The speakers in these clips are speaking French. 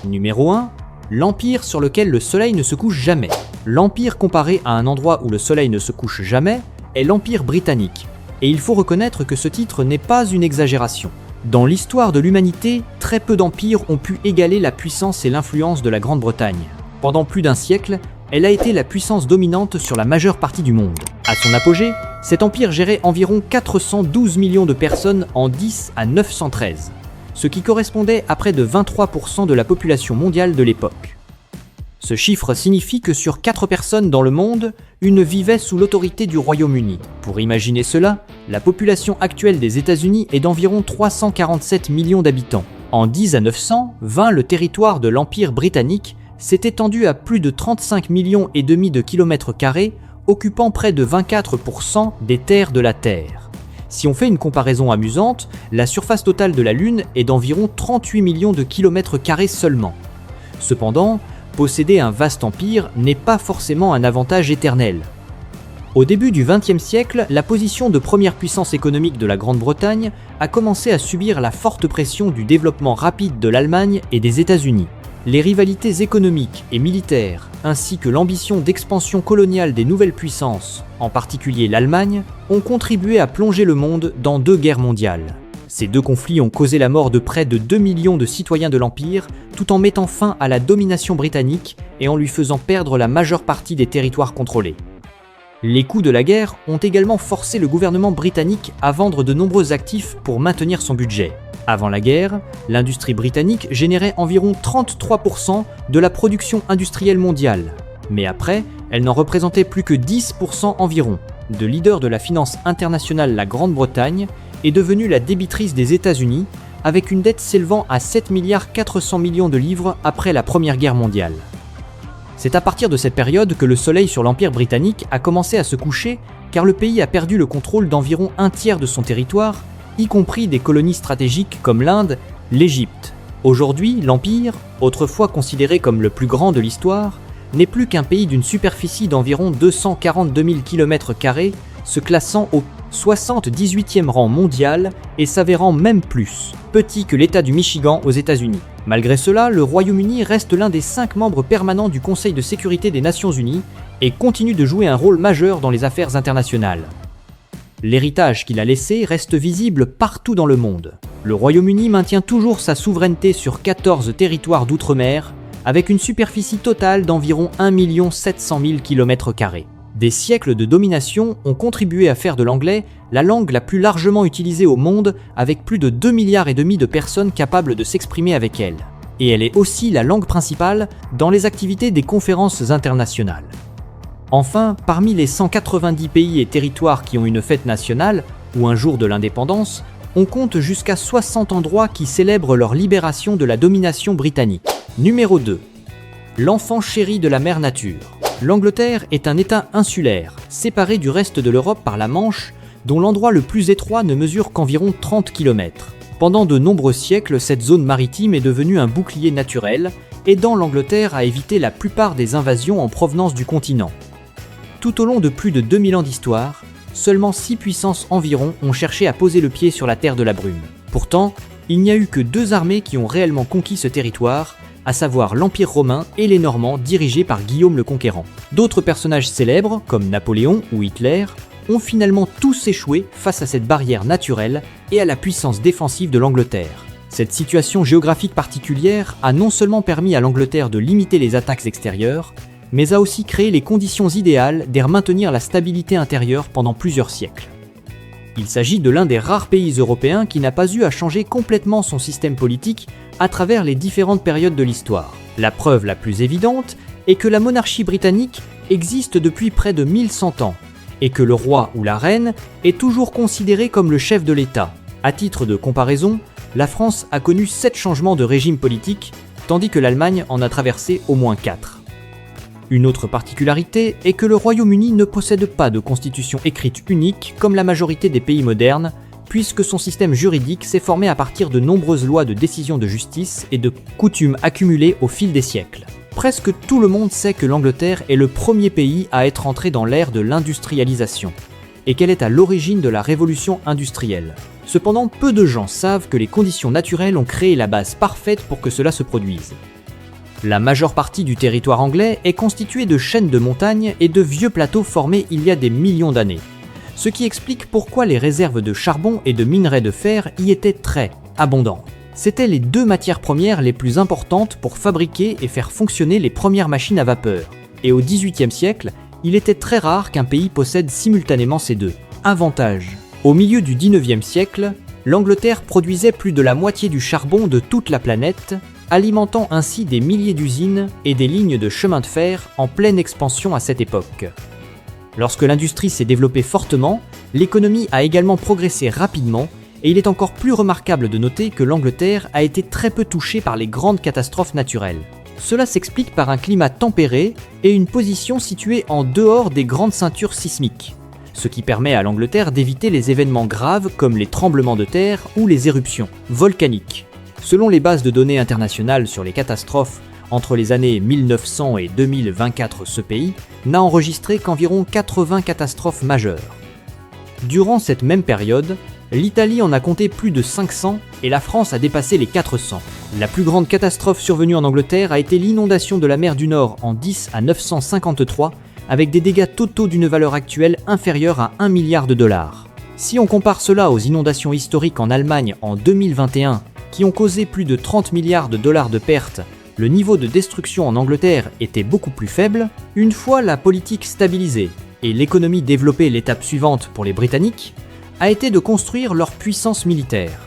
Numéro 1. L'empire sur lequel le soleil ne se couche jamais. L'empire comparé à un endroit où le soleil ne se couche jamais est l'Empire britannique. Et il faut reconnaître que ce titre n'est pas une exagération. Dans l'histoire de l'humanité, très peu d'empires ont pu égaler la puissance et l'influence de la Grande-Bretagne. Pendant plus d'un siècle, elle a été la puissance dominante sur la majeure partie du monde. À son apogée, cet empire gérait environ 412 millions de personnes en 10 à 913. Ce qui correspondait à près de 23% de la population mondiale de l'époque. Ce chiffre signifie que sur 4 personnes dans le monde, une vivait sous l'autorité du Royaume-Uni. Pour imaginer cela, la population actuelle des États-Unis est d'environ 347 millions d'habitants. En 10 à 920, le territoire de l'Empire britannique s'est étendu à plus de 35 millions et demi de kilomètres carrés, occupant près de 24% des terres de la Terre. Si on fait une comparaison amusante, la surface totale de la Lune est d'environ 38 millions de kilomètres carrés seulement. Cependant, posséder un vaste empire n'est pas forcément un avantage éternel. Au début du XXe siècle, la position de première puissance économique de la Grande-Bretagne a commencé à subir la forte pression du développement rapide de l'Allemagne et des États-Unis. Les rivalités économiques et militaires, ainsi que l'ambition d'expansion coloniale des nouvelles puissances, en particulier l'Allemagne, ont contribué à plonger le monde dans 2 guerres mondiales. Ces 2 conflits ont causé la mort de près de 2 millions de citoyens de l'Empire, tout en mettant fin à la domination britannique et en lui faisant perdre la majeure partie des territoires contrôlés. Les coûts de la guerre ont également forcé le gouvernement britannique à vendre de nombreux actifs pour maintenir son budget. Avant la guerre, l'industrie britannique générait environ 33% de la production industrielle mondiale. Mais après, elle n'en représentait plus que 10% environ. De leader de la finance internationale, la Grande-Bretagne est devenue la débitrice des États-Unis, avec une dette s'élevant à 7 400 millions de livres après la Première Guerre mondiale. C'est à partir de cette période que le soleil sur l'Empire britannique a commencé à se coucher, car le pays a perdu le contrôle d'environ un tiers de son territoire, y compris des colonies stratégiques comme l'Inde, l'Égypte. Aujourd'hui, l'Empire, autrefois considéré comme le plus grand de l'histoire, n'est plus qu'un pays d'une superficie d'environ 242 000 km², se classant au 78e rang mondial et s'avérant même plus petit que l'État du Michigan aux États-Unis. Malgré cela, le Royaume-Uni reste l'un des 5 membres permanents du Conseil de sécurité des Nations Unies et continue de jouer un rôle majeur dans les affaires internationales. L'héritage qu'il a laissé reste visible partout dans le monde. Le Royaume-Uni maintient toujours sa souveraineté sur 14 territoires d'outre-mer, avec une superficie totale d'environ 1 700 000 km². Des siècles de domination ont contribué à faire de l'anglais la langue la plus largement utilisée au monde, avec plus de 2,5 milliards de personnes capables de s'exprimer avec elle. Et elle est aussi la langue principale dans les activités des conférences internationales. Enfin, parmi les 190 pays et territoires qui ont une fête nationale, ou un jour de l'indépendance, on compte jusqu'à 60 endroits qui célèbrent leur libération de la domination britannique. Numéro 2. L'enfant chéri de la mère nature. L'Angleterre est un État insulaire, séparé du reste de l'Europe par la Manche, dont l'endroit le plus étroit ne mesure qu'environ 30 km. Pendant de nombreux siècles, cette zone maritime est devenue un bouclier naturel, aidant l'Angleterre à éviter la plupart des invasions en provenance du continent. Tout au long de plus de 2000 ans d'histoire, seulement 6 puissances environ ont cherché à poser le pied sur la terre de la brume. Pourtant, il n'y a eu que 2 armées qui ont réellement conquis ce territoire, à savoir l'Empire romain et les Normands dirigés par Guillaume le Conquérant. D'autres personnages célèbres, comme Napoléon ou Hitler, ont finalement tous échoué face à cette barrière naturelle et à la puissance défensive de l'Angleterre. Cette situation géographique particulière a non seulement permis à l'Angleterre de limiter les attaques extérieures, mais a aussi créé les conditions idéales de maintenir la stabilité intérieure pendant plusieurs siècles. Il s'agit de l'un des rares pays européens qui n'a pas eu à changer complètement son système politique à travers les différentes périodes de l'histoire. La preuve la plus évidente est que la monarchie britannique existe depuis près de 1100 ans, et que le roi ou la reine est toujours considéré comme le chef de l'État. À titre de comparaison, la France a connu 7 changements de régime politique, tandis que l'Allemagne en a traversé au moins 4. Une autre particularité est que le Royaume-Uni ne possède pas de constitution écrite unique comme la majorité des pays modernes, puisque son système juridique s'est formé à partir de nombreuses lois de décision de justice et de coutumes accumulées au fil des siècles. Presque tout le monde sait que l'Angleterre est le premier pays à être entré dans l'ère de l'industrialisation, et qu'elle est à l'origine de la révolution industrielle. Cependant, peu de gens savent que les conditions naturelles ont créé la base parfaite pour que cela se produise. La majeure partie du territoire anglais est constituée de chaînes de montagnes et de vieux plateaux formés il y a des millions d'années, ce qui explique pourquoi les réserves de charbon et de minerais de fer y étaient très abondantes. C'étaient les deux matières premières les plus importantes pour fabriquer et faire fonctionner les premières machines à vapeur. Et au XVIIIe siècle, il était très rare qu'un pays possède simultanément ces deux. Avantage. Au milieu du XIXe siècle, l'Angleterre produisait plus de la moitié du charbon de toute la planète, alimentant ainsi des milliers d'usines et des lignes de chemin de fer en pleine expansion à cette époque. Lorsque l'industrie s'est développée fortement, l'économie a également progressé rapidement, et il est encore plus remarquable de noter que l'Angleterre a été très peu touchée par les grandes catastrophes naturelles. Cela s'explique par un climat tempéré et une position située en dehors des grandes ceintures sismiques, ce qui permet à l'Angleterre d'éviter les événements graves comme les tremblements de terre ou les éruptions volcaniques. Selon les bases de données internationales sur les catastrophes, entre les années 1900 et 2024, ce pays n'a enregistré qu'environ 80 catastrophes majeures. Durant cette même période, l'Italie en a compté plus de 500 et la France a dépassé les 400. La plus grande catastrophe survenue en Angleterre a été l'inondation de la mer du Nord en 10 à 953, avec des dégâts totaux d'une valeur actuelle inférieure à 1 milliard de dollars. Si on compare cela aux inondations historiques en Allemagne en 2021, qui ont causé plus de 30 milliards de dollars de pertes, le niveau de destruction en Angleterre était beaucoup plus faible. Une fois la politique stabilisée et l'économie développée, l'étape suivante pour les Britanniques a été de construire leur puissance militaire.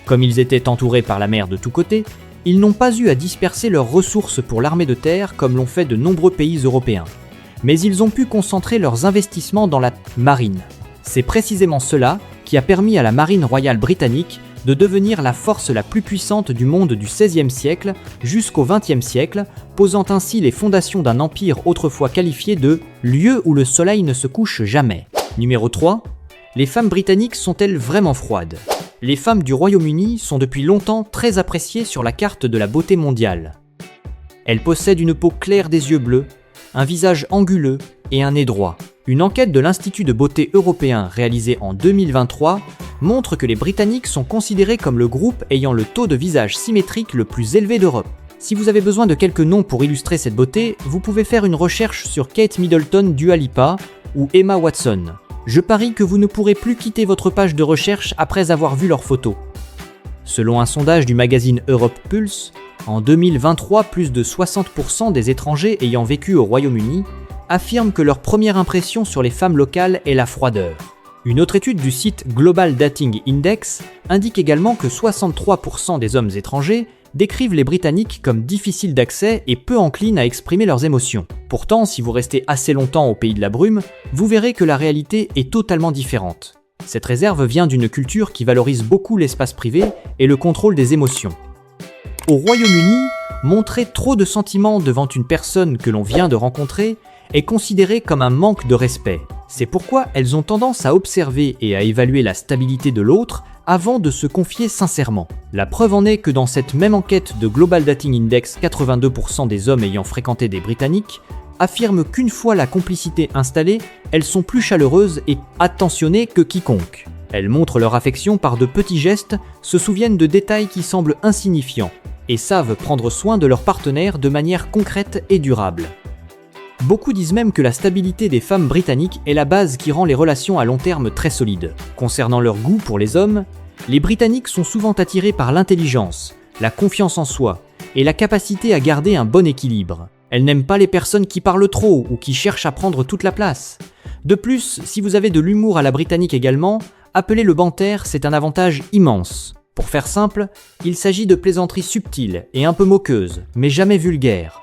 Comme ils étaient entourés par la mer de tous côtés, ils n'ont pas eu à disperser leurs ressources pour l'armée de terre comme l'ont fait de nombreux pays européens. Mais ils ont pu concentrer leurs investissements dans la marine. C'est précisément cela qui a permis à la marine royale britannique de devenir la force la plus puissante du monde du XVIe siècle jusqu'au XXe siècle, posant ainsi les fondations d'un empire autrefois qualifié de « lieu où le soleil ne se couche jamais ». Numéro 3. Les femmes britanniques sont-elles vraiment froides ? Les femmes du Royaume-Uni sont depuis longtemps très appréciées sur la carte de la beauté mondiale. Elles possèdent une peau claire des yeux bleus, un visage anguleux et un nez droit. Une enquête de l'Institut de beauté européen réalisée en 2023 montre que les Britanniques sont considérés comme le groupe ayant le taux de visage symétrique le plus élevé d'Europe. Si vous avez besoin de quelques noms pour illustrer cette beauté, vous pouvez faire une recherche sur Kate Middleton, Dua Lipa ou Emma Watson. Je parie que vous ne pourrez plus quitter votre page de recherche après avoir vu leurs photos. Selon un sondage du magazine Europe Pulse, en 2023, plus de 60% des étrangers ayant vécu au Royaume-Uni affirment que leur première impression sur les femmes locales est la froideur. Une autre étude du site Global Dating Index indique également que 63% des hommes étrangers décrivent les Britanniques comme difficiles d'accès et peu enclines à exprimer leurs émotions. Pourtant, si vous restez assez longtemps au pays de la brume, vous verrez que la réalité est totalement différente. Cette réserve vient d'une culture qui valorise beaucoup l'espace privé et le contrôle des émotions. Au Royaume-Uni, montrer trop de sentiments devant une personne que l'on vient de rencontrer est considéré comme un manque de respect. C'est pourquoi elles ont tendance à observer et à évaluer la stabilité de l'autre avant de se confier sincèrement. La preuve en est que dans cette même enquête de Global Dating Index, 82% des hommes ayant fréquenté des Britanniques affirment qu'une fois la complicité installée, elles sont plus chaleureuses et attentionnées que quiconque. Elles montrent leur affection par de petits gestes, se souviennent de détails qui semblent insignifiants et savent prendre soin de leur partenaire de manière concrète et durable. Beaucoup disent même que la stabilité des femmes britanniques est la base qui rend les relations à long terme très solides. Concernant leur goût pour les hommes, les Britanniques sont souvent attirés par l'intelligence, la confiance en soi et la capacité à garder un bon équilibre. Elles n'aiment pas les personnes qui parlent trop ou qui cherchent à prendre toute la place. De plus, si vous avez de l'humour à la britannique également, appeler le banter, c'est un avantage immense. Pour faire simple, il s'agit de plaisanteries subtiles et un peu moqueuses, mais jamais vulgaires.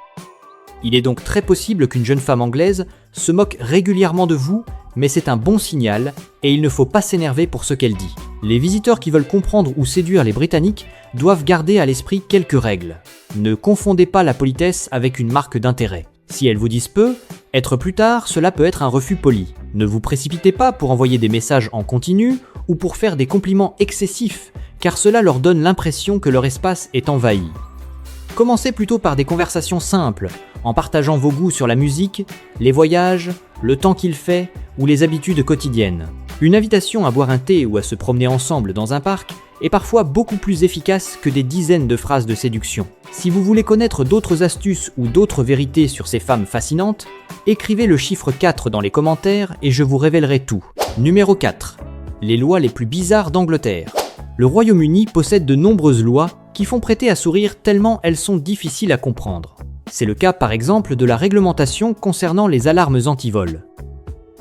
Il est donc très possible qu'une jeune femme anglaise se moque régulièrement de vous, mais c'est un bon signal et il ne faut pas s'énerver pour ce qu'elle dit. Les visiteurs qui veulent comprendre ou séduire les Britanniques doivent garder à l'esprit quelques règles. Ne confondez pas la politesse avec une marque d'intérêt. Si elles vous disent peu, Être plus tard, cela peut être un refus poli. Ne vous précipitez pas pour envoyer des messages en continu ou pour faire des compliments excessifs, car cela leur donne l'impression que leur espace est envahi. Commencez plutôt par des conversations simples, en partageant vos goûts sur la musique, les voyages, le temps qu'il fait ou les habitudes quotidiennes. Une invitation à boire un thé ou à se promener ensemble dans un parc est parfois beaucoup plus efficace que des dizaines de phrases de séduction. Si vous voulez connaître d'autres astuces ou d'autres vérités sur ces femmes fascinantes, écrivez le chiffre 4 dans les commentaires et je vous révélerai tout. Numéro 4. Les lois les plus bizarres d'Angleterre. Le Royaume-Uni possède de nombreuses lois qui font prêter à sourire tellement elles sont difficiles à comprendre. C'est le cas par exemple de la réglementation concernant les alarmes anti-vol.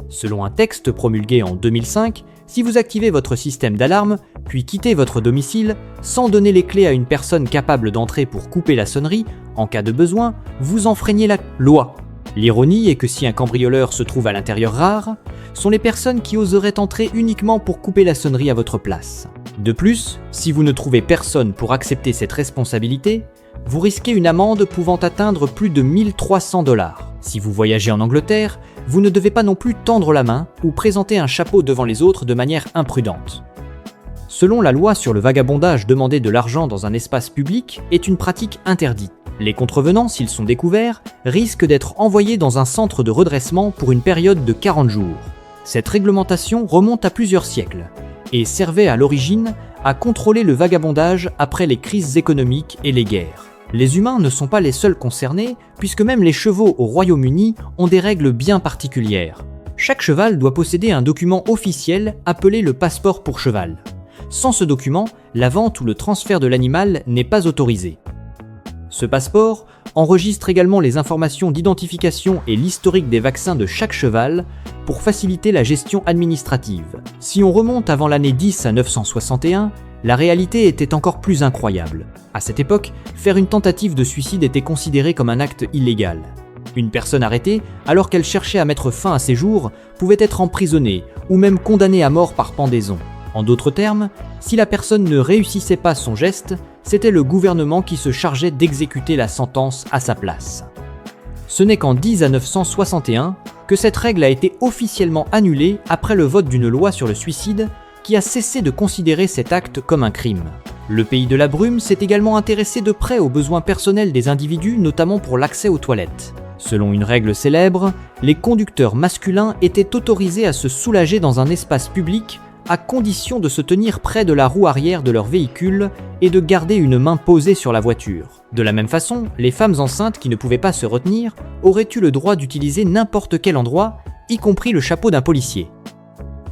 Selon un texte promulgué en 2005, si vous activez votre système d'alarme, puis quittez votre domicile, sans donner les clés à une personne capable d'entrer pour couper la sonnerie, en cas de besoin, vous enfreignez la loi. L'ironie est que si un cambrioleur se trouve à l'intérieur rare, sont les personnes qui oseraient entrer uniquement pour couper la sonnerie à votre place. De plus, si vous ne trouvez personne pour accepter cette responsabilité, vous risquez une amende pouvant atteindre plus de 1300 $. Si vous voyagez en Angleterre, vous ne devez pas non plus tendre la main ou présenter un chapeau devant les autres de manière imprudente. Selon la loi sur le vagabondage, demander de l'argent dans un espace public est une pratique interdite. Les contrevenants, s'ils sont découverts, risquent d'être envoyés dans un centre de redressement pour une période de 40 jours. Cette réglementation remonte à plusieurs siècles et servait à l'origine à contrôler le vagabondage après les crises économiques et les guerres. Les humains ne sont pas les seuls concernés, puisque même les chevaux au Royaume-Uni ont des règles bien particulières. Chaque cheval doit posséder un document officiel appelé le passeport pour cheval. Sans ce document, la vente ou le transfert de l'animal n'est pas autorisé. Ce passeport enregistre également les informations d'identification et l'historique des vaccins de chaque cheval pour faciliter la gestion administrative. Si on remonte avant l'année 10 à 961, la réalité était encore plus incroyable. À cette époque, faire une tentative de suicide était considéré comme un acte illégal. Une personne arrêtée, alors qu'elle cherchait à mettre fin à ses jours, pouvait être emprisonnée ou même condamnée à mort par pendaison. En d'autres termes, si la personne ne réussissait pas son geste, c'était le gouvernement qui se chargeait d'exécuter la sentence à sa place. Ce n'est qu'en 10 à 961 que cette règle a été officiellement annulée après le vote d'une loi sur le suicide qui a cessé de considérer cet acte comme un crime. Le pays de la brume s'est également intéressé de près aux besoins personnels des individus, notamment pour l'accès aux toilettes. Selon une règle célèbre, les conducteurs masculins étaient autorisés à se soulager dans un espace public à condition de se tenir près de la roue arrière de leur véhicule et de garder une main posée sur la voiture. De la même façon, les femmes enceintes qui ne pouvaient pas se retenir auraient eu le droit d'utiliser n'importe quel endroit, y compris le chapeau d'un policier.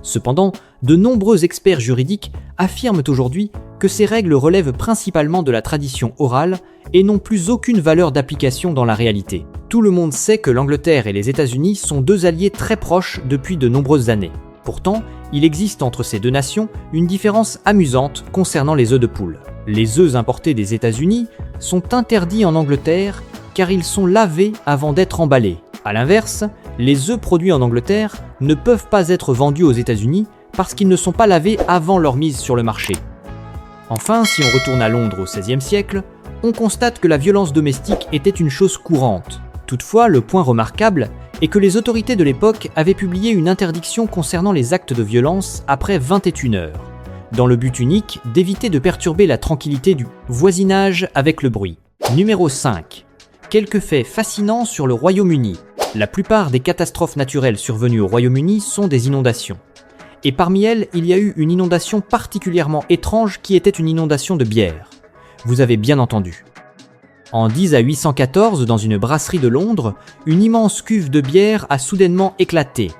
Cependant, de nombreux experts juridiques affirment aujourd'hui que ces règles relèvent principalement de la tradition orale et n'ont plus aucune valeur d'application dans la réalité. Tout le monde sait que l'Angleterre et les États-Unis sont deux alliés très proches depuis de nombreuses années. Pourtant, il existe entre ces deux nations une différence amusante concernant les œufs de poule. Les œufs importés des États-Unis sont interdits en Angleterre car ils sont lavés avant d'être emballés. A l'inverse, les œufs produits en Angleterre ne peuvent pas être vendus aux États-Unis parce qu'ils ne sont pas lavés avant leur mise sur le marché. Enfin, si on retourne à Londres au XVIe siècle, on constate que la violence domestique était une chose courante. Toutefois, le point remarquable est que les autorités de l'époque avaient publié une interdiction concernant les actes de violence après 21 heures, dans le but unique d'éviter de perturber la tranquillité du voisinage avec le bruit. Numéro 5. Quelques faits fascinants sur le Royaume-Uni. La plupart des catastrophes naturelles survenues au Royaume-Uni sont des inondations. Et parmi elles, il y a eu une inondation particulièrement étrange qui était une inondation de bière. Vous avez bien entendu. En 10 à 814, dans une brasserie de Londres, une immense cuve de bière a soudainement éclaté,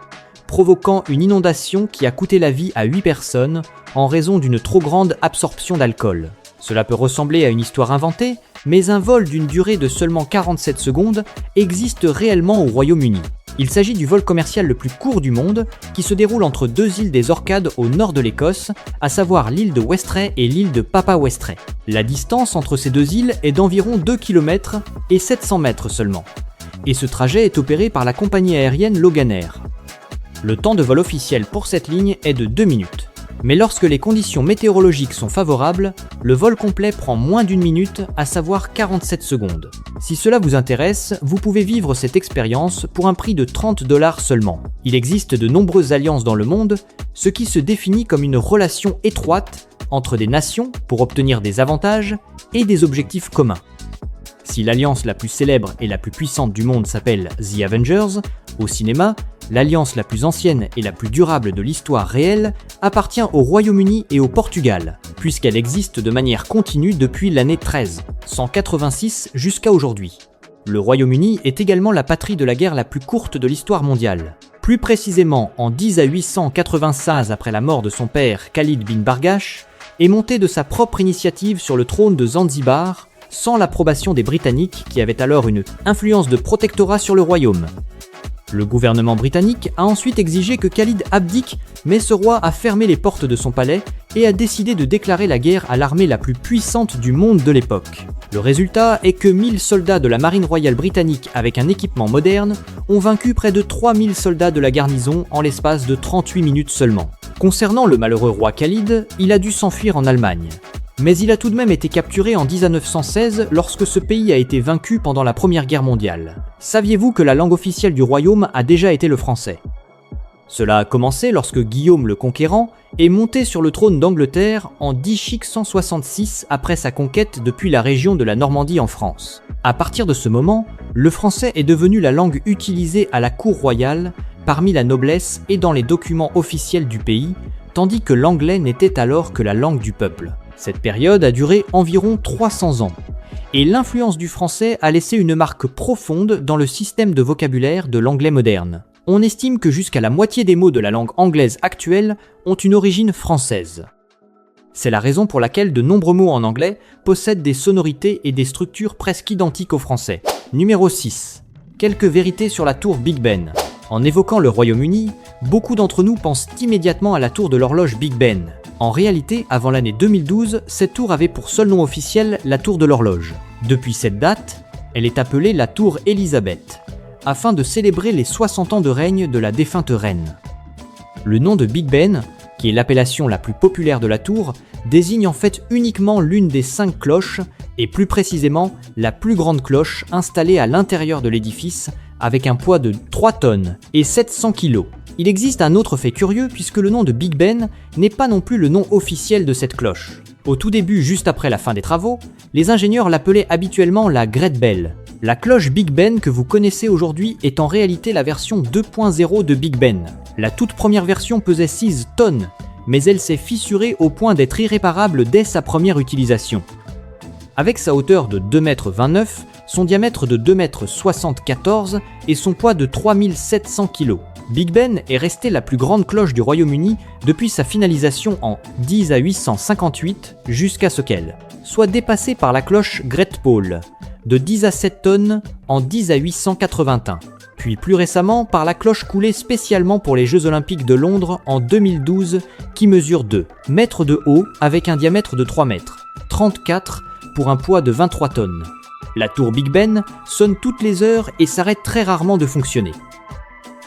provoquant une inondation qui a coûté la vie à 8 personnes en raison d'une trop grande absorption d'alcool. Cela peut ressembler à une histoire inventée, mais un vol d'une durée de seulement 47 secondes existe réellement au Royaume-Uni. Il s'agit du vol commercial le plus court du monde, qui se déroule entre deux îles des Orcades au nord de l'Écosse, à savoir l'île de Westray et l'île de Papa Westray. La distance entre ces deux îles est d'environ 2 km et 700 mètres seulement, et ce trajet est opéré par la compagnie aérienne Loganair. Le temps de vol officiel pour cette ligne est de 2 minutes. Mais lorsque les conditions météorologiques sont favorables, le vol complet prend moins d'1 minute, à savoir 47 secondes. Si cela vous intéresse, vous pouvez vivre cette expérience pour un prix de $30 seulement. Il existe de nombreuses alliances dans le monde, ce qui se définit comme une relation étroite entre des nations pour obtenir des avantages et des objectifs communs. Si l'alliance la plus célèbre et la plus puissante du monde s'appelle The Avengers, au cinéma, l'alliance la plus ancienne et la plus durable de l'histoire réelle appartient au Royaume-Uni et au Portugal, puisqu'elle existe de manière continue depuis l'année 1386 jusqu'à aujourd'hui. Le Royaume-Uni est également la patrie de la guerre la plus courte de l'histoire mondiale. Plus précisément, en 10 à 896 après la mort de son père Khalid bin Bargash, est monté de sa propre initiative sur le trône de Zanzibar, sans l'approbation des Britanniques qui avaient alors une influence de protectorat sur le royaume. Le gouvernement britannique a ensuite exigé que Khalid abdique, mais ce roi a fermé les portes de son palais et a décidé de déclarer la guerre à l'armée la plus puissante du monde de l'époque. Le résultat est que 1000 soldats de la marine royale britannique avec un équipement moderne ont vaincu près de 3000 soldats de la garnison en l'espace de 38 minutes seulement. Concernant le malheureux roi Khalid, il a dû s'enfuir en Allemagne. Mais il a tout de même été capturé en 1916 lorsque ce pays a été vaincu pendant la Première Guerre mondiale. Saviez-vous que la langue officielle du royaume a déjà été le français ? Cela a commencé lorsque Guillaume le Conquérant est monté sur le trône d'Angleterre en 1066 après sa conquête depuis la région de la Normandie en France. À partir de ce moment, le français est devenu la langue utilisée à la cour royale, parmi la noblesse et dans les documents officiels du pays, tandis que l'anglais n'était alors que la langue du peuple. Cette période a duré environ 300 ans, et l'influence du français a laissé une marque profonde dans le système de vocabulaire de l'anglais moderne. On estime que jusqu'à la moitié des mots de la langue anglaise actuelle ont une origine française. C'est la raison pour laquelle de nombreux mots en anglais possèdent des sonorités et des structures presque identiques au français. Numéro 6. Quelques vérités sur la tour Big Ben. En évoquant le Royaume-Uni, beaucoup d'entre nous pensent immédiatement à la tour de l'horloge Big Ben. En réalité, avant l'année 2012, cette tour avait pour seul nom officiel la tour de l'horloge. Depuis cette date, elle est appelée la tour Élisabeth, afin de célébrer les 60 ans de règne de la défunte reine. Le nom de Big Ben, qui est l'appellation la plus populaire de la tour, désigne en fait uniquement l'une des 5 cloches, et plus précisément la plus grande cloche installée à l'intérieur de l'édifice, avec un poids de 3 tonnes et 700 kg. Il existe un autre fait curieux puisque le nom de Big Ben n'est pas non plus le nom officiel de cette cloche. Au tout début, juste après la fin des travaux, les ingénieurs l'appelaient habituellement la Great Bell. La cloche Big Ben que vous connaissez aujourd'hui est en réalité la version 2.0 de Big Ben. La toute première version pesait 6 tonnes, mais elle s'est fissurée au point d'être irréparable dès sa première utilisation. Avec sa hauteur de 2,29 m, son diamètre de 2,74 m et son poids de 3700 kg. Big Ben est restée la plus grande cloche du Royaume-Uni depuis sa finalisation en 10 à 858 jusqu'à ce qu'elle soit dépassée par la cloche Great Paul de 10 à 7 tonnes en 10 à 881, puis plus récemment par la cloche coulée spécialement pour les Jeux Olympiques de Londres en 2012 qui mesure 2 mètres de haut avec un diamètre de 3 mètres, 34 pour un poids de 23 tonnes. La tour Big Ben sonne toutes les heures et s'arrête très rarement de fonctionner.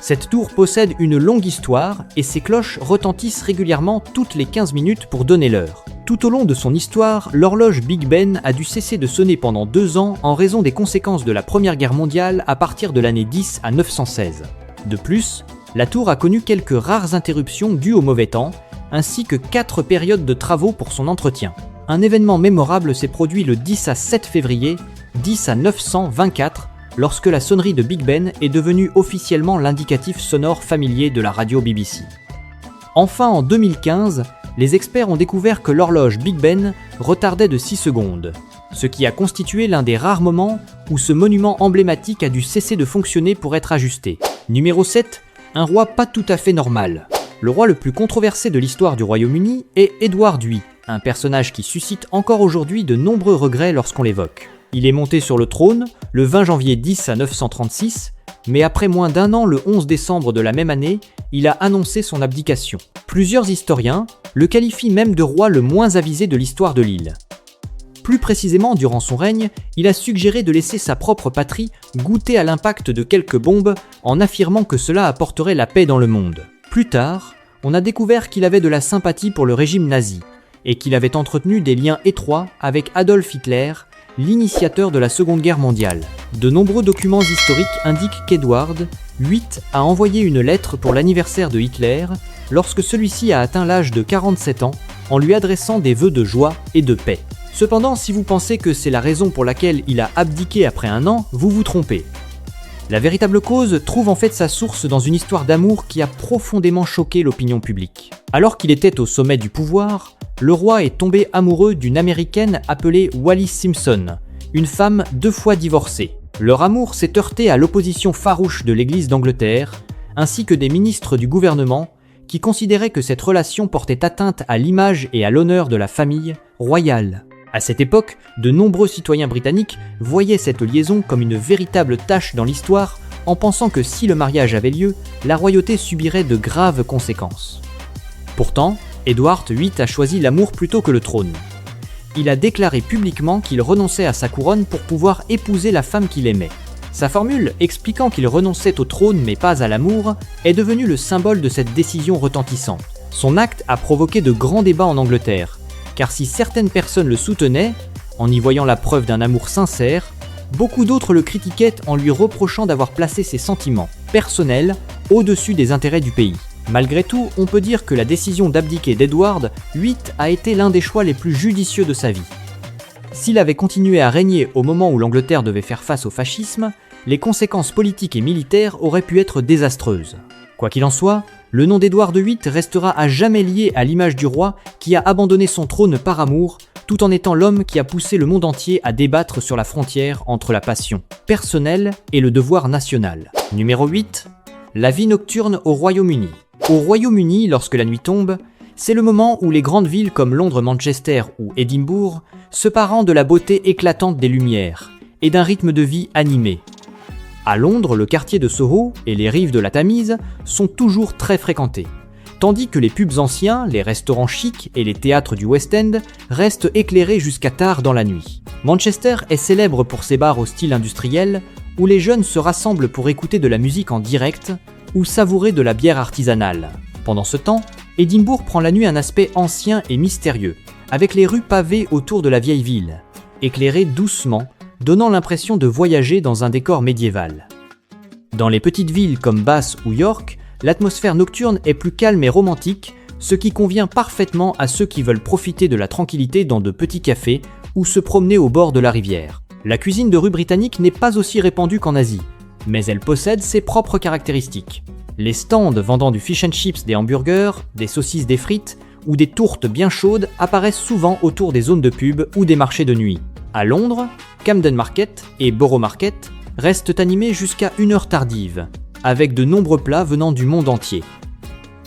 Cette tour possède une longue histoire et ses cloches retentissent régulièrement toutes les 15 minutes pour donner l'heure. Tout au long de son histoire, l'horloge Big Ben a dû cesser de sonner pendant 2 ans en raison des conséquences de la Première Guerre mondiale à partir de l'année 10 à 916. De plus, la tour a connu quelques rares interruptions dues au mauvais temps, ainsi que 4 périodes de travaux pour son entretien. Un événement mémorable s'est produit le 10 à 7 février 10 à 924, lorsque la sonnerie de Big Ben est devenue officiellement l'indicatif sonore familier de la radio BBC. Enfin, en 2015, les experts ont découvert que l'horloge Big Ben retardait de 6 secondes, ce qui a constitué l'un des rares moments où ce monument emblématique a dû cesser de fonctionner pour être ajusté. Numéro 7, un roi pas tout à fait normal. Le roi le plus controversé de l'histoire du Royaume-Uni est Édouard VIII, un personnage qui suscite encore aujourd'hui de nombreux regrets lorsqu'on l'évoque. Il est monté sur le trône le 20 janvier 10 à 936, mais après moins d'1 an, le 11 décembre de la même année, il a annoncé son abdication. Plusieurs historiens le qualifient même de roi le moins avisé de l'histoire de l'île. Plus précisément, durant son règne, il a suggéré de laisser sa propre patrie goûter à l'impact de quelques bombes en affirmant que cela apporterait la paix dans le monde. Plus tard, on a découvert qu'il avait de la sympathie pour le régime nazi et qu'il avait entretenu des liens étroits avec Adolf Hitler, l'initiateur de la Seconde Guerre mondiale. De nombreux documents historiques indiquent qu'Edward VIII a envoyé une lettre pour l'anniversaire de Hitler lorsque celui-ci a atteint l'âge de 47 ans en lui adressant des vœux de joie et de paix. Cependant, si vous pensez que c'est la raison pour laquelle il a abdiqué après un an, vous vous trompez. La véritable cause trouve en fait sa source dans une histoire d'amour qui a profondément choqué l'opinion publique. Alors qu'il était au sommet du pouvoir, le roi est tombé amoureux d'une américaine appelée Wallis Simpson, une femme 2 fois divorcée. Leur amour s'est heurté à l'opposition farouche de l'Église d'Angleterre, ainsi que des ministres du gouvernement qui considéraient que cette relation portait atteinte à l'image et à l'honneur de la famille royale. À cette époque, de nombreux citoyens britanniques voyaient cette liaison comme une véritable tache dans l'histoire en pensant que si le mariage avait lieu, la royauté subirait de graves conséquences. Pourtant, Édouard VIII a choisi l'amour plutôt que le trône. Il a déclaré publiquement qu'il renonçait à sa couronne pour pouvoir épouser la femme qu'il aimait. Sa formule expliquant qu'il renonçait au trône mais pas à l'amour est devenue le symbole de cette décision retentissante. Son acte a provoqué de grands débats en Angleterre, car si certaines personnes le soutenaient, en y voyant la preuve d'un amour sincère, beaucoup d'autres le critiquaient en lui reprochant d'avoir placé ses sentiments personnels au-dessus des intérêts du pays. Malgré tout, on peut dire que la décision d'abdiquer d'Édouard VIII a été l'un des choix les plus judicieux de sa vie. S'il avait continué à régner au moment où l'Angleterre devait faire face au fascisme, les conséquences politiques et militaires auraient pu être désastreuses. Quoi qu'il en soit, le nom d'Édouard VIII restera à jamais lié à l'image du roi qui a abandonné son trône par amour, tout en étant l'homme qui a poussé le monde entier à débattre sur la frontière entre la passion personnelle et le devoir national. Numéro 8. La vie nocturne au Royaume-Uni. Au Royaume-Uni, lorsque la nuit tombe, c'est le moment où les grandes villes comme Londres, Manchester ou Édimbourg se parent de la beauté éclatante des lumières et d'un rythme de vie animé. À Londres, le quartier de Soho et les rives de la Tamise sont toujours très fréquentés, tandis que les pubs anciens, les restaurants chics et les théâtres du West End restent éclairés jusqu'à tard dans la nuit. Manchester est célèbre pour ses bars au style industriel où les jeunes se rassemblent pour écouter de la musique en direct ou savourer de la bière artisanale. Pendant ce temps, Édimbourg prend la nuit un aspect ancien et mystérieux, avec les rues pavées autour de la vieille ville, éclairées doucement, donnant l'impression de voyager dans un décor médiéval. Dans les petites villes comme Bath ou York, l'atmosphère nocturne est plus calme et romantique, ce qui convient parfaitement à ceux qui veulent profiter de la tranquillité dans de petits cafés ou se promener au bord de la rivière. La cuisine de rue britannique n'est pas aussi répandue qu'en Asie, mais elle possède ses propres caractéristiques. Les stands vendant du fish and chips, des hamburgers, des saucisses, des frites ou des tourtes bien chaudes apparaissent souvent autour des zones de pub ou des marchés de nuit. À Londres, Camden Market et Borough Market restent animés jusqu'à 1h tardive, avec de nombreux plats venant du monde entier.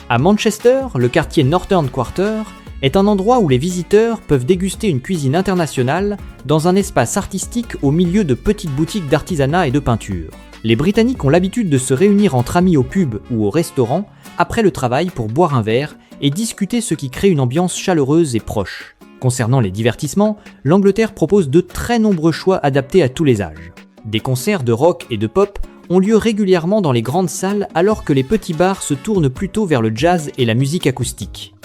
À Manchester, le quartier Northern Quarter est un endroit où les visiteurs peuvent déguster une cuisine internationale dans un espace artistique au milieu de petites boutiques d'artisanat et de peinture. Les Britanniques ont l'habitude de se réunir entre amis au pub ou au restaurant après le travail pour boire un verre et discuter, ce qui crée une ambiance chaleureuse et proche. Concernant les divertissements, l'Angleterre propose de très nombreux choix adaptés à tous les âges. Des concerts de rock et de pop ont lieu régulièrement dans les grandes salles alors que les petits bars se tournent plutôt vers le jazz et la musique acoustique.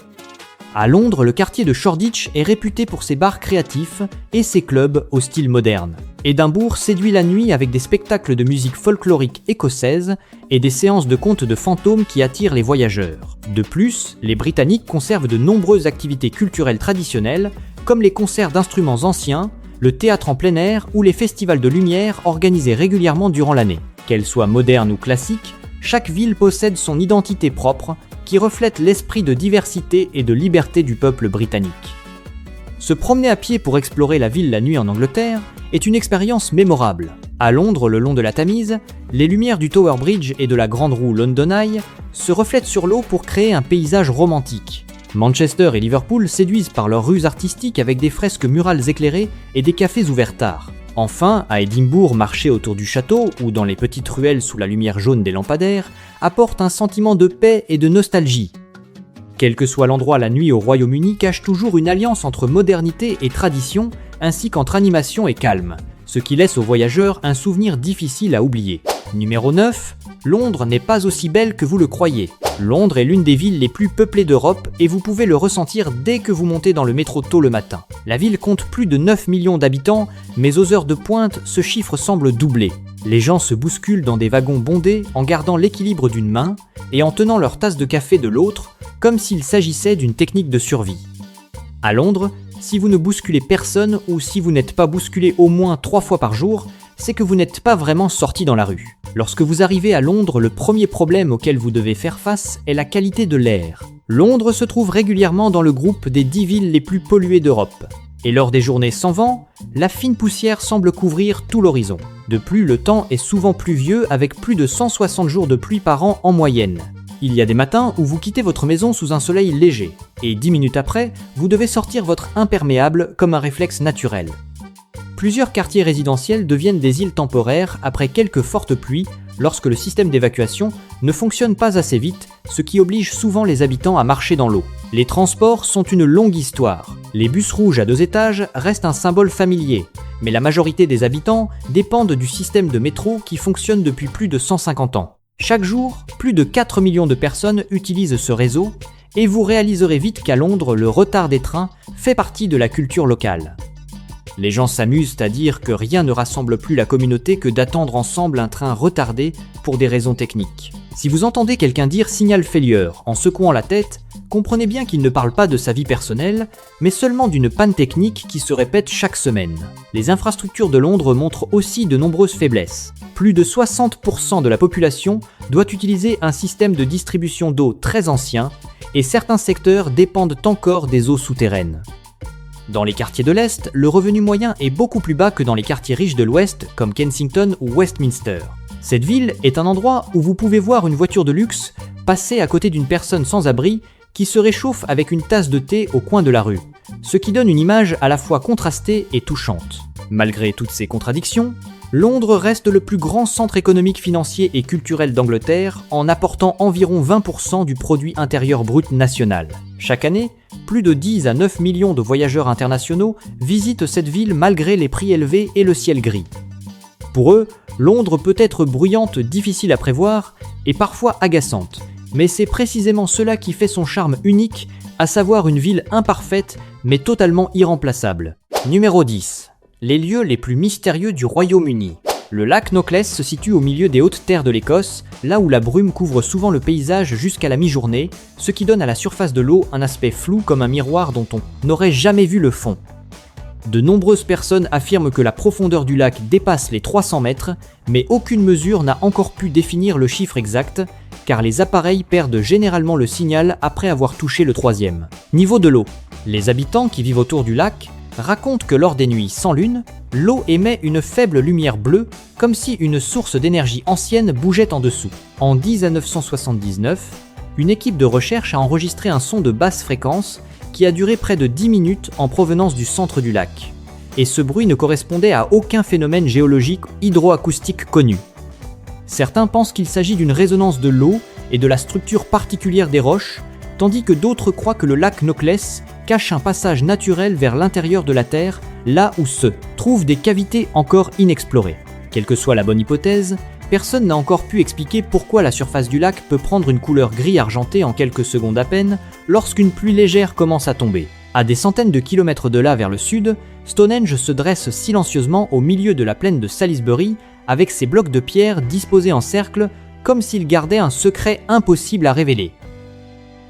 À Londres, le quartier de Shoreditch est réputé pour ses bars créatifs et ses clubs au style moderne. Édimbourg séduit la nuit avec des spectacles de musique folklorique écossaise et des séances de contes de fantômes qui attirent les voyageurs. De plus, les Britanniques conservent de nombreuses activités culturelles traditionnelles, comme les concerts d'instruments anciens, le théâtre en plein air ou les festivals de lumière organisés régulièrement durant l'année. Qu'elles soient modernes ou classiques, chaque ville possède son identité propre qui reflète l'esprit de diversité et de liberté du peuple britannique. Se promener à pied pour explorer la ville la nuit en Angleterre est une expérience mémorable. À Londres, le long de la Tamise, les lumières du Tower Bridge et de la grande roue London Eye se reflètent sur l'eau pour créer un paysage romantique. Manchester et Liverpool séduisent par leurs rues artistiques avec des fresques murales éclairées et des cafés ouverts tard. Enfin, à Édimbourg, marcher autour du château ou dans les petites ruelles sous la lumière jaune des lampadaires apporte un sentiment de paix et de nostalgie. Quel que soit l'endroit, la nuit au Royaume-Uni cache toujours une alliance entre modernité et tradition, ainsi qu'entre animation et calme, ce qui laisse aux voyageurs un souvenir difficile à oublier. Numéro 9. Londres n'est pas aussi belle que vous le croyez. Londres est l'une des villes les plus peuplées d'Europe et vous pouvez le ressentir dès que vous montez dans le métro tôt le matin. La ville compte plus de 9 millions d'habitants, mais aux heures de pointe, ce chiffre semble doubler. Les gens se bousculent dans des wagons bondés en gardant l'équilibre d'une main et en tenant leur tasse de café de l'autre, comme s'il s'agissait d'une technique de survie. À Londres, si vous ne bousculez personne ou si vous n'êtes pas bousculé au moins 3 fois par jour, c'est que vous n'êtes pas vraiment sorti dans la rue. Lorsque vous arrivez à Londres, le premier problème auquel vous devez faire face est la qualité de l'air. Londres se trouve régulièrement dans le groupe des 10 villes les plus polluées d'Europe. Et lors des journées sans vent, la fine poussière semble couvrir tout l'horizon. De plus, le temps est souvent pluvieux avec plus de 160 jours de pluie par an en moyenne. Il y a des matins où vous quittez votre maison sous un soleil léger, et 10 minutes après, vous devez sortir votre imperméable comme un réflexe naturel. Plusieurs quartiers résidentiels deviennent des îles temporaires après quelques fortes pluies lorsque le système d'évacuation ne fonctionne pas assez vite, ce qui oblige souvent les habitants à marcher dans l'eau. Les transports sont une longue histoire. Les bus rouges à 2 étages restent un symbole familier, mais la majorité des habitants dépendent du système de métro qui fonctionne depuis plus de 150 ans. Chaque jour, plus de 4 millions de personnes utilisent ce réseau et vous réaliserez vite qu'à Londres, le retard des trains fait partie de la culture locale. Les gens s'amusent à dire que rien ne rassemble plus la communauté que d'attendre ensemble un train retardé pour des raisons techniques. Si vous entendez quelqu'un dire « signal failure » en secouant la tête, comprenez bien qu'il ne parle pas de sa vie personnelle, mais seulement d'une panne technique qui se répète chaque semaine. Les infrastructures de Londres montrent aussi de nombreuses faiblesses. Plus de 60% de la population doit utiliser un système de distribution d'eau très ancien, et certains secteurs dépendent encore des eaux souterraines. Dans les quartiers de l'Est, le revenu moyen est beaucoup plus bas que dans les quartiers riches de l'Ouest, comme Kensington ou Westminster. Cette ville est un endroit où vous pouvez voir une voiture de luxe passer à côté d'une personne sans abri qui se réchauffe avec une tasse de thé au coin de la rue, ce qui donne une image à la fois contrastée et touchante. Malgré toutes ces contradictions, Londres reste le plus grand centre économique, financier et culturel d'Angleterre en apportant environ 20% du produit intérieur brut national. Chaque année, plus de 10 à 9 millions de voyageurs internationaux visitent cette ville malgré les prix élevés et le ciel gris. Pour eux, Londres peut être bruyante, difficile à prévoir et parfois agaçante. Mais c'est précisément cela qui fait son charme unique, à savoir une ville imparfaite mais totalement irremplaçable. Numéro 10. Les lieux les plus mystérieux du Royaume-Uni. Le lac Knockless se situe au milieu des hautes terres de l'Écosse, là où la brume couvre souvent le paysage jusqu'à la mi-journée, ce qui donne à la surface de l'eau un aspect flou comme un miroir dont on n'aurait jamais vu le fond. De nombreuses personnes affirment que la profondeur du lac dépasse les 300 mètres, mais aucune mesure n'a encore pu définir le chiffre exact, car les appareils perdent généralement le signal après avoir touché le 3e. Niveau de l'eau. Les habitants qui vivent autour du lac racontent que lors des nuits sans lune, l'eau émet une faible lumière bleue, comme si une source d'énergie ancienne bougeait en dessous. En 10 à 979, une équipe de recherche a enregistré un son de basse fréquence qui a duré près de 10 minutes en provenance du centre du lac. Et ce bruit ne correspondait à aucun phénomène géologique hydroacoustique connu. Certains pensent qu'il s'agit d'une résonance de l'eau et de la structure particulière des roches, tandis que d'autres croient que le lac Knockless cache un passage naturel vers l'intérieur de la Terre, là où se trouvent des cavités encore inexplorées. Quelle que soit la bonne hypothèse, personne n'a encore pu expliquer pourquoi la surface du lac peut prendre une couleur gris argenté en quelques secondes à peine lorsqu'une pluie légère commence à tomber. À des centaines de kilomètres de là vers le sud, Stonehenge se dresse silencieusement au milieu de la plaine de Salisbury avec ses blocs de pierre disposés en cercle comme s'il gardait un secret impossible à révéler.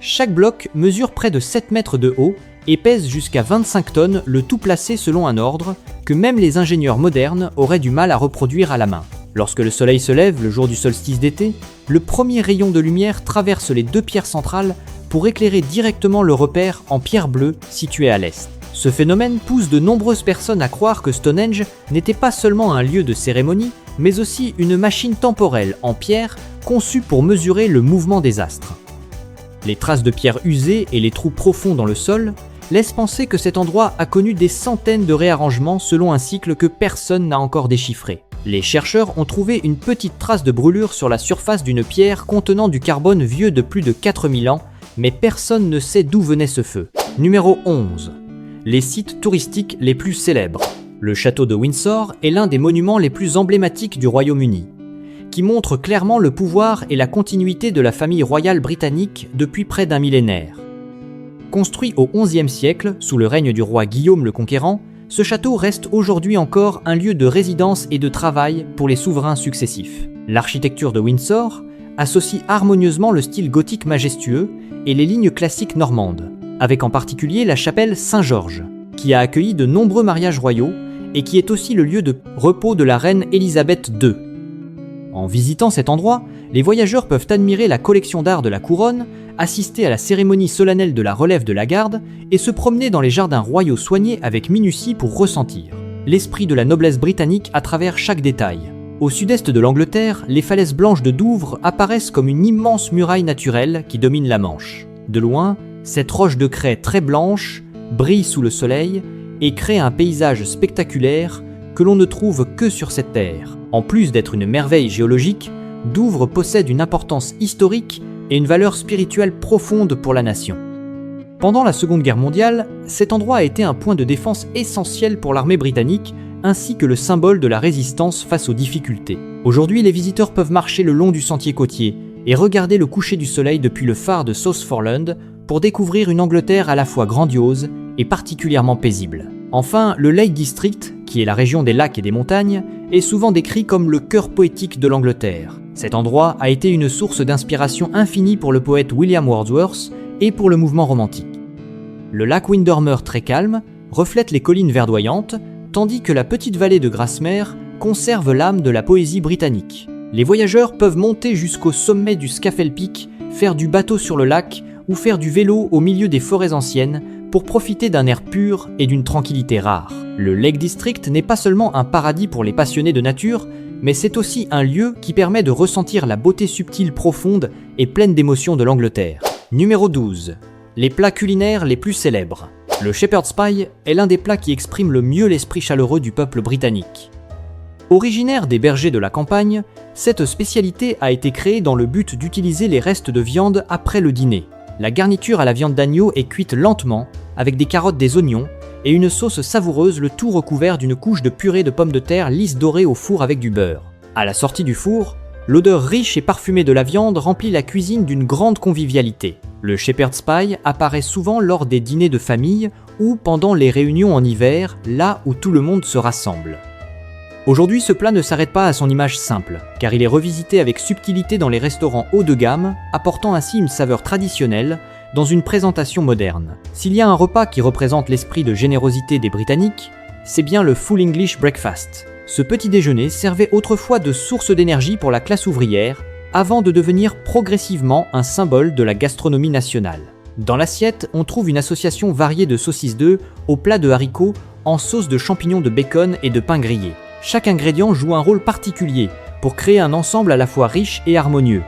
Chaque bloc mesure près de 7 mètres de haut et pèse jusqu'à 25 tonnes, le tout placé selon un ordre que même les ingénieurs modernes auraient du mal à reproduire à la main. Lorsque le soleil se lève le jour du solstice d'été, le premier rayon de lumière traverse les 2 pierres centrales pour éclairer directement le repère en pierre bleue situé à l'est. Ce phénomène pousse de nombreuses personnes à croire que Stonehenge n'était pas seulement un lieu de cérémonie, mais aussi une machine temporelle en pierre conçue pour mesurer le mouvement des astres. Les traces de pierre usées et les trous profonds dans le sol laissent penser que cet endroit a connu des centaines de réarrangements selon un cycle que personne n'a encore déchiffré. Les chercheurs ont trouvé une petite trace de brûlure sur la surface d'une pierre contenant du carbone vieux de plus de 4000 ans, mais personne ne sait d'où venait ce feu. Numéro 11. Les sites touristiques les plus célèbres. Le château de Windsor est l'un des monuments les plus emblématiques du Royaume-Uni. qui montre clairement le pouvoir et la continuité de la famille royale britannique depuis près d'un millénaire. Construit au XIe siècle, sous le règne du roi Guillaume le Conquérant, ce château reste aujourd'hui encore un lieu de résidence et de travail pour les souverains successifs. L'architecture de Windsor associe harmonieusement le style gothique majestueux et les lignes classiques normandes, avec en particulier la chapelle Saint-Georges, qui a accueilli de nombreux mariages royaux et qui est aussi le lieu de repos de la reine Élisabeth II. En visitant cet endroit, les voyageurs peuvent admirer la collection d'art de la couronne, assister à la cérémonie solennelle de la relève de la garde et se promener dans les jardins royaux soignés avec minutie pour ressentir l'esprit de la noblesse britannique à travers chaque détail. Au sud-est de l'Angleterre, les falaises blanches de Douvres apparaissent comme une immense muraille naturelle qui domine la Manche. De loin, cette roche de craie très blanche brille sous le soleil et crée un paysage spectaculaire que l'on ne trouve que sur cette terre. En plus d'être une merveille géologique, Douvres possède une importance historique et une valeur spirituelle profonde pour la nation. Pendant la Seconde Guerre mondiale, cet endroit a été un point de défense essentiel pour l'armée britannique, ainsi que le symbole de la résistance face aux difficultés. Aujourd'hui, les visiteurs peuvent marcher le long du sentier côtier et regarder le coucher du soleil depuis le phare de Southforland pour découvrir une Angleterre à la fois grandiose et particulièrement paisible. Enfin, le Lake District, qui est la région des lacs et des montagnes, est souvent décrit comme le cœur poétique de l'Angleterre. Cet endroit a été une source d'inspiration infinie pour le poète William Wordsworth et pour le mouvement romantique. Le lac Windermere, très calme, reflète les collines verdoyantes, tandis que la petite vallée de Grasmere conserve l'âme de la poésie britannique. Les voyageurs peuvent monter jusqu'au sommet du Scafell Peak, faire du bateau sur le lac ou faire du vélo au milieu des forêts anciennes pour profiter d'un air pur et d'une tranquillité rare. Le Lake District n'est pas seulement un paradis pour les passionnés de nature, mais c'est aussi un lieu qui permet de ressentir la beauté subtile, profonde et pleine d'émotions de l'Angleterre. Numéro 12. Les plats culinaires les plus célèbres. Le Shepherd's Pie est l'un des plats qui exprime le mieux l'esprit chaleureux du peuple britannique. Originaire des bergers de la campagne, cette spécialité a été créée dans le but d'utiliser les restes de viande après le dîner. La garniture à la viande d'agneau est cuite lentement, avec des carottes, des oignons et une sauce savoureuse, le tout recouvert d'une couche de purée de pommes de terre lisse dorée au four avec du beurre. À la sortie du four, l'odeur riche et parfumée de la viande remplit la cuisine d'une grande convivialité. Le Shepherd's Pie apparaît souvent lors des dîners de famille ou pendant les réunions en hiver, là où tout le monde se rassemble. Aujourd'hui, ce plat ne s'arrête pas à son image simple, car il est revisité avec subtilité dans les restaurants haut de gamme, apportant ainsi une saveur traditionnelle dans une présentation moderne. S'il y a un repas qui représente l'esprit de générosité des Britanniques, c'est bien le Full English Breakfast. Ce petit déjeuner servait autrefois de source d'énergie pour la classe ouvrière, avant de devenir progressivement un symbole de la gastronomie nationale. Dans l'assiette, on trouve une association variée de saucisses d'œufs aux plats de haricots en sauce de champignons de bacon et de pain grillé. Chaque ingrédient joue un rôle particulier pour créer un ensemble à la fois riche et harmonieux.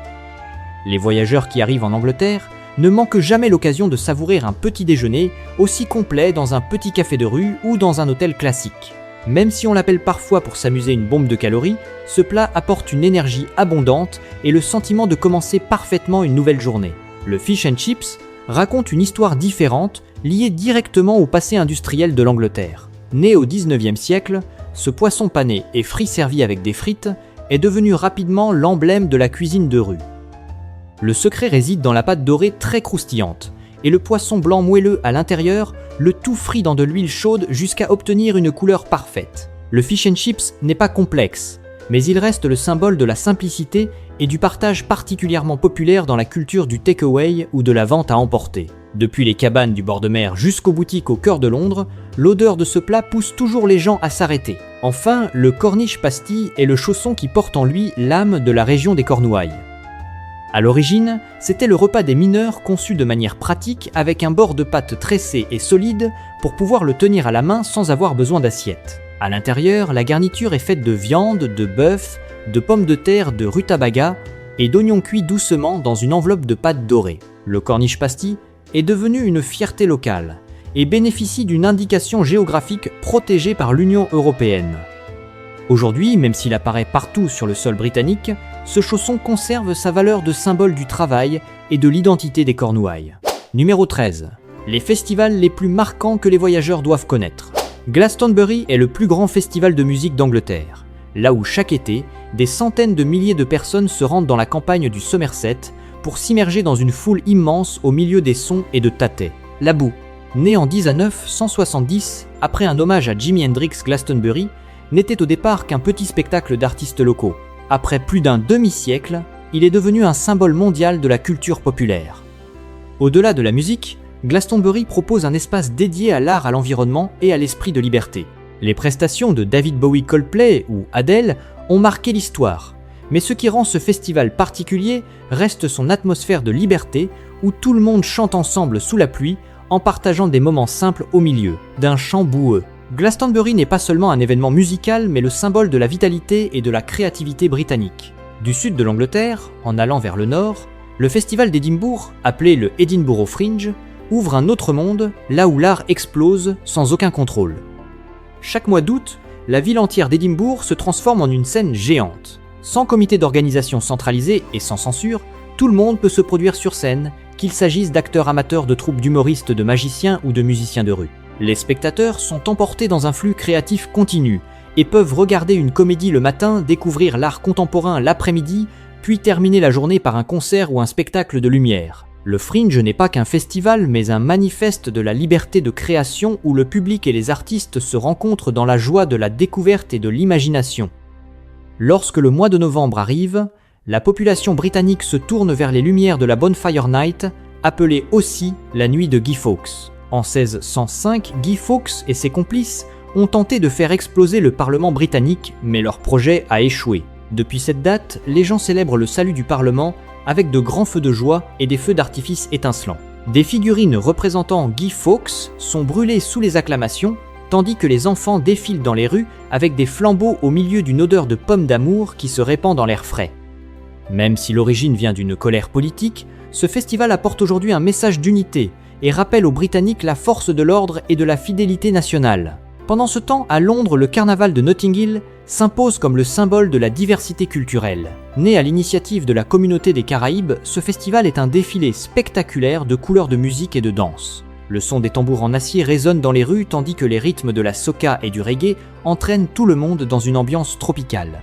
Les voyageurs qui arrivent en Angleterre ne manquent jamais l'occasion de savourer un petit déjeuner aussi complet dans un petit café de rue ou dans un hôtel classique. Même si on l'appelle parfois pour s'amuser une bombe de calories, ce plat apporte une énergie abondante et le sentiment de commencer parfaitement une nouvelle journée. Le fish and chips raconte une histoire différente liée directement au passé industriel de l'Angleterre. Né au 19e siècle, ce poisson pané et frit servi avec des frites est devenu rapidement l'emblème de la cuisine de rue. Le secret réside dans la pâte dorée très croustillante et le poisson blanc moelleux à l'intérieur, le tout frit dans de l'huile chaude jusqu'à obtenir une couleur parfaite. Le fish and chips n'est pas complexe, mais il reste le symbole de la simplicité et du partage particulièrement populaire dans la culture du takeaway ou de la vente à emporter. Depuis les cabanes du bord de mer jusqu'aux boutiques au cœur de Londres, l'odeur de ce plat pousse toujours les gens à s'arrêter. Enfin, le Cornish pasty est le chausson qui porte en lui l'âme de la région des Cornouailles. À l'origine, c'était le repas des mineurs conçu de manière pratique avec un bord de pâte tressé et solide pour pouvoir le tenir à la main sans avoir besoin d'assiette. À l'intérieur, la garniture est faite de viande, de bœuf, de pommes de terre, de rutabaga et d'oignons cuits doucement dans une enveloppe de pâte dorée. Le Cornish pasty est devenu une fierté locale et bénéficie d'une indication géographique protégée par l'Union européenne. Aujourd'hui, même s'il apparaît partout sur le sol britannique, ce chausson conserve sa valeur de symbole du travail et de l'identité des Cornouailles. Numéro 13. Les festivals les plus marquants que les voyageurs doivent connaître. Glastonbury est le plus grand festival de musique d'Angleterre. là où chaque été, des centaines de milliers de personnes se rendent dans la campagne du Somerset pour s'immerger dans une foule immense au milieu des sons et de tâtais. La boue. Né en 1970, après un hommage à Jimi Hendrix Glastonbury, n'était au départ qu'un petit spectacle d'artistes locaux. Après plus d'un demi-siècle, il est devenu un symbole mondial de la culture populaire. Au-delà de la musique, Glastonbury propose un espace dédié à l'art, à l'environnement et à l'esprit de liberté. Les prestations de David Bowie, Coldplay ou Adele ont marqué l'histoire, mais ce qui rend ce festival particulier reste son atmosphère de liberté où tout le monde chante ensemble sous la pluie en partageant des moments simples au milieu d'un champ boueux. Glastonbury n'est pas seulement un événement musical, mais le symbole de la vitalité et de la créativité britannique. Du sud de l'Angleterre, en allant vers le nord, le festival d'Édimbourg, appelé le Edinburgh Fringe, ouvre un autre monde, là où l'art explose sans aucun contrôle. Chaque mois d'août, la ville entière d'Édimbourg se transforme en une scène géante. Sans comité d'organisation centralisé et sans censure, tout le monde peut se produire sur scène, qu'il s'agisse d'acteurs amateurs, de troupes d'humoristes, de magiciens ou de musiciens de rue. Les spectateurs sont emportés dans un flux créatif continu et peuvent regarder une comédie le matin, découvrir l'art contemporain l'après-midi, puis terminer la journée par un concert ou un spectacle de lumière. Le Fringe n'est pas qu'un festival, mais un manifeste de la liberté de création où le public et les artistes se rencontrent dans la joie de la découverte et de l'imagination. Lorsque le mois de novembre arrive, la population britannique se tourne vers les lumières de la Bonfire Night, appelée aussi la nuit de Guy Fawkes. En 1605, Guy Fawkes et ses complices ont tenté de faire exploser le Parlement britannique, mais leur projet a échoué. Depuis cette date, les gens célèbrent le salut du Parlement avec de grands feux de joie et des feux d'artifice étincelants. Des figurines représentant Guy Fawkes sont brûlées sous les acclamations, tandis que les enfants défilent dans les rues avec des flambeaux au milieu d'une odeur de pommes d'amour qui se répand dans l'air frais. Même si l'origine vient d'une colère politique, ce festival apporte aujourd'hui un message d'unité et rappelle aux Britanniques la force de l'ordre et de la fidélité nationale. Pendant ce temps, à Londres, le carnaval de Notting Hill s'impose comme le symbole de la diversité culturelle. Né à l'initiative de la communauté des Caraïbes, ce festival est un défilé spectaculaire de couleurs de musique et de danse. Le son des tambours en acier résonne dans les rues tandis que les rythmes de la soca et du reggae entraînent tout le monde dans une ambiance tropicale.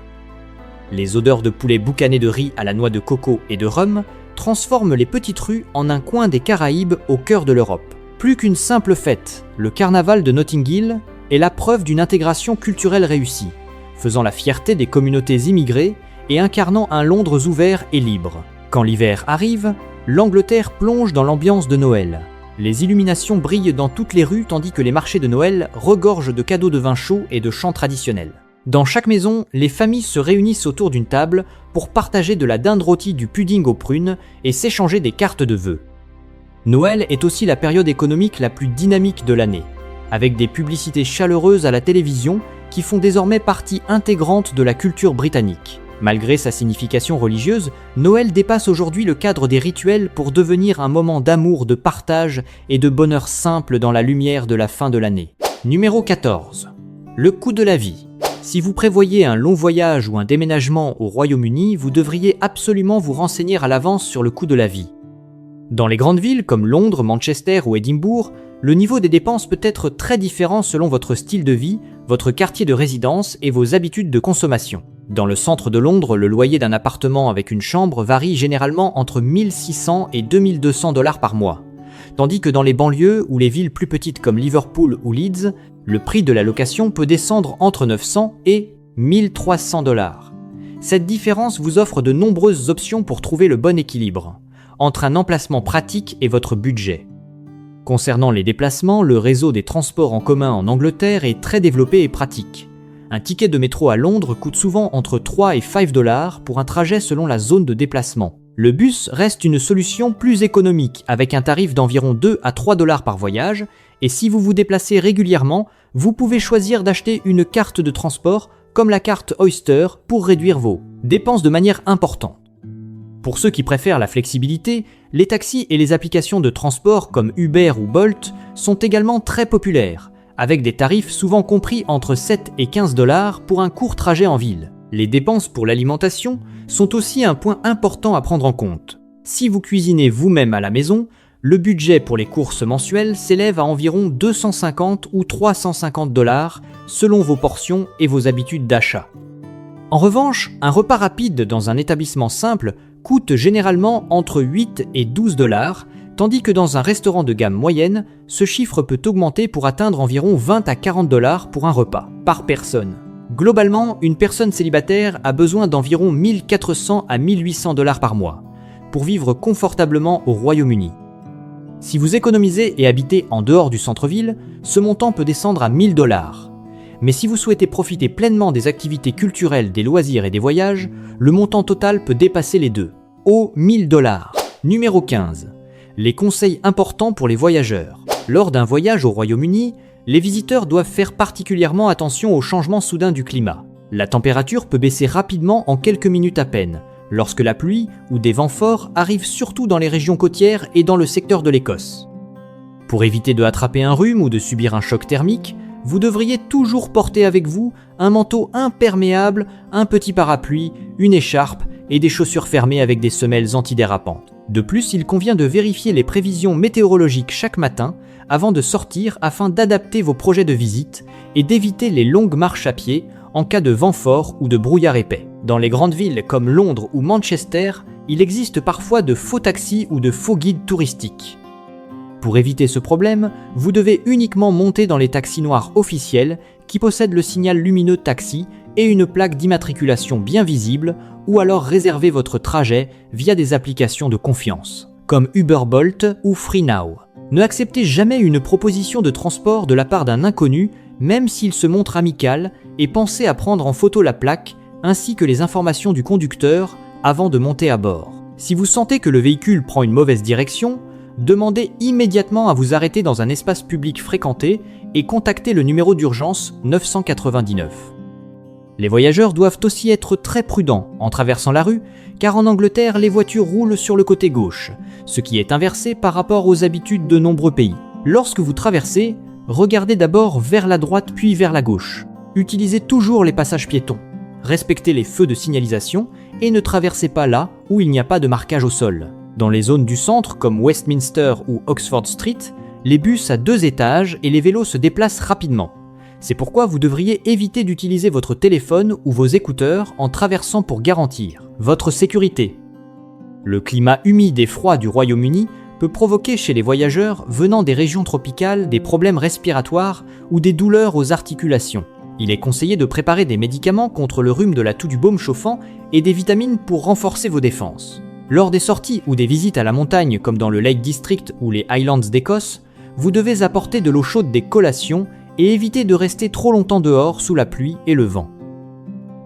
Les odeurs de poulet boucané de riz à la noix de coco et de rhum transforment les petites rues en un coin des Caraïbes au cœur de l'Europe. Plus qu'une simple fête, le carnaval de Notting Hill est la preuve d'une intégration culturelle réussie, faisant la fierté des communautés immigrées et incarnant un Londres ouvert et libre. Quand l'hiver arrive, l'Angleterre plonge dans l'ambiance de Noël. Les illuminations brillent dans toutes les rues tandis que les marchés de Noël regorgent de cadeaux de vin chaud et de chants traditionnels. Dans chaque maison, les familles se réunissent autour d'une table pour partager de la dinde rôtie, du pudding aux prunes et s'échanger des cartes de vœux. Noël est aussi la période économique la plus dynamique de l'année, avec des publicités chaleureuses à la télévision qui font désormais partie intégrante de la culture britannique. Malgré sa signification religieuse, Noël dépasse aujourd'hui le cadre des rituels pour devenir un moment d'amour, de partage et de bonheur simple dans la lumière de la fin de l'année. Numéro 14. Le coût de la vie. Si vous prévoyez un long voyage ou un déménagement au Royaume-Uni, vous devriez absolument vous renseigner à l'avance sur le coût de la vie. Dans les grandes villes comme Londres, Manchester ou Édimbourg, le niveau des dépenses peut être très différent selon votre style de vie, votre quartier de résidence et vos habitudes de consommation. Dans le centre de Londres, le loyer d'un appartement avec une chambre varie généralement entre 1600 et 2200 $ par mois. Tandis que dans les banlieues ou les villes plus petites comme Liverpool ou Leeds, le prix de la location peut descendre entre 900 et 1300 $. Cette différence vous offre de nombreuses options pour trouver le bon équilibre entre un emplacement pratique et votre budget. Concernant les déplacements, le réseau des transports en commun en Angleterre est très développé et pratique. Un ticket de métro à Londres coûte souvent entre 3 et 5 $ pour un trajet selon la zone de déplacement. Le bus reste une solution plus économique avec un tarif d'environ 2 à 3 $ par voyage, et si vous vous déplacez régulièrement, vous pouvez choisir d'acheter une carte de transport comme la carte Oyster pour réduire vos dépenses de manière importante. Pour ceux qui préfèrent la flexibilité, les taxis et les applications de transport comme Uber ou Bolt sont également très populaires, avec des tarifs souvent compris entre 7 et 15 $ pour un court trajet en ville. Les dépenses pour l'alimentation sont aussi un point important à prendre en compte. Si vous cuisinez vous-même à la maison, le budget pour les courses mensuelles s'élève à environ 250 ou 350 $ selon vos portions et vos habitudes d'achat. En revanche, un repas rapide dans un établissement simple coûte généralement entre 8 et 12 $, tandis que dans un restaurant de gamme moyenne, ce chiffre peut augmenter pour atteindre environ 20 à 40 $ pour un repas, par personne. Globalement, une personne célibataire a besoin d'environ 1400 à 1800 $ par mois pour vivre confortablement au Royaume-Uni. Si vous économisez et habitez en dehors du centre-ville, ce montant peut descendre à 1000 $. Mais si vous souhaitez profiter pleinement des activités culturelles, des loisirs et des voyages, le montant total peut dépasser les deux. Aux 1000 $. Numéro 15. Les conseils importants pour les voyageurs. Lors d'un voyage au Royaume-Uni, les visiteurs doivent faire particulièrement attention aux changements soudains du climat. La température peut baisser rapidement en quelques minutes à peine, lorsque la pluie ou des vents forts arrivent surtout dans les régions côtières et dans le secteur de l'Écosse. Pour éviter de attraper un rhume ou de subir un choc thermique, vous devriez toujours porter avec vous un manteau imperméable, un petit parapluie, une écharpe et des chaussures fermées avec des semelles antidérapantes. De plus, il convient de vérifier les prévisions météorologiques chaque matin avant de sortir afin d'adapter vos projets de visite et d'éviter les longues marches à pied en cas de vent fort ou de brouillard épais. Dans les grandes villes comme Londres ou Manchester, il existe parfois de faux taxis ou de faux guides touristiques. Pour éviter ce problème, vous devez uniquement monter dans les taxis noirs officiels qui possèdent le signal lumineux taxi et une plaque d'immatriculation bien visible, ou alors réserver votre trajet via des applications de confiance, comme Uber Bolt ou FreeNow. Ne acceptez jamais une proposition de transport de la part d'un inconnu, même s'il se montre amical, et pensez à prendre en photo la plaque ainsi que les informations du conducteur avant de monter à bord. Si vous sentez que le véhicule prend une mauvaise direction, demandez immédiatement à vous arrêter dans un espace public fréquenté et contactez le numéro d'urgence 999. Les voyageurs doivent aussi être très prudents en traversant la rue, car en Angleterre, les voitures roulent sur le côté gauche, ce qui est inversé par rapport aux habitudes de nombreux pays. Lorsque vous traversez, regardez d'abord vers la droite puis vers la gauche. Utilisez toujours les passages piétons. Respectez les feux de signalisation et ne traversez pas là où il n'y a pas de marquage au sol. Dans les zones du centre comme Westminster ou Oxford Street, les bus à 2 étages et les vélos se déplacent rapidement. C'est pourquoi vous devriez éviter d'utiliser votre téléphone ou vos écouteurs en traversant pour garantir votre sécurité. Le climat humide et froid du Royaume-Uni peut provoquer chez les voyageurs venant des régions tropicales des problèmes respiratoires ou des douleurs aux articulations. Il est conseillé de préparer des médicaments contre le rhume de la toux du baume chauffant et des vitamines pour renforcer vos défenses. Lors des sorties ou des visites à la montagne comme dans le Lake District ou les Highlands d'Écosse, vous devez apporter de l'eau chaude des collations et éviter de rester trop longtemps dehors sous la pluie et le vent.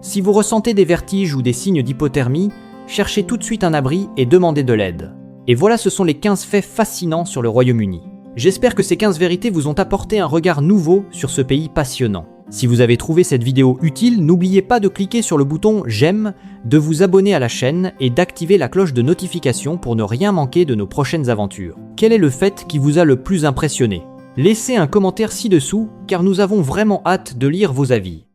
Si vous ressentez des vertiges ou des signes d'hypothermie, cherchez tout de suite un abri et demandez de l'aide. Et voilà, ce sont les 15 faits fascinants sur le Royaume-Uni. J'espère que ces 15 vérités vous ont apporté un regard nouveau sur ce pays passionnant. Si vous avez trouvé cette vidéo utile, n'oubliez pas de cliquer sur le bouton j'aime, de vous abonner à la chaîne et d'activer la cloche de notification pour ne rien manquer de nos prochaines aventures. Quel est le fait qui vous a le plus impressionné ? Laissez un commentaire ci-dessous car nous avons vraiment hâte de lire vos avis.